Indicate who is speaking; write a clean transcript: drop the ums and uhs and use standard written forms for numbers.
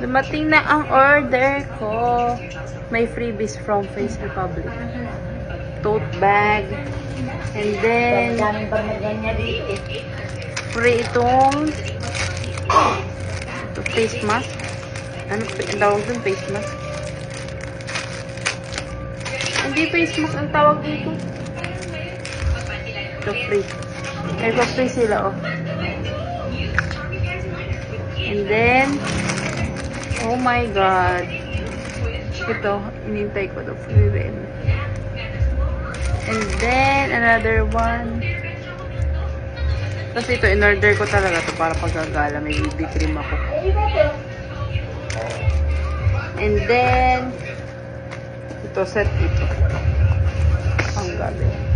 Speaker 1: Dumating na ang order ko. May freebies from Face Republic. Tote bag. And then, free itong face mask. Ano ang tawag dun? Face mask? Hindi face mask ang tawag dito. Ito free. May pa-free sila, oh. And then, oh my God. Ito, inintay ko the free rin. And then, another one. Kasi ito, in-order ko talaga to para pagkagala. May BB cream ako. And then, ito, set ito. Ang galing.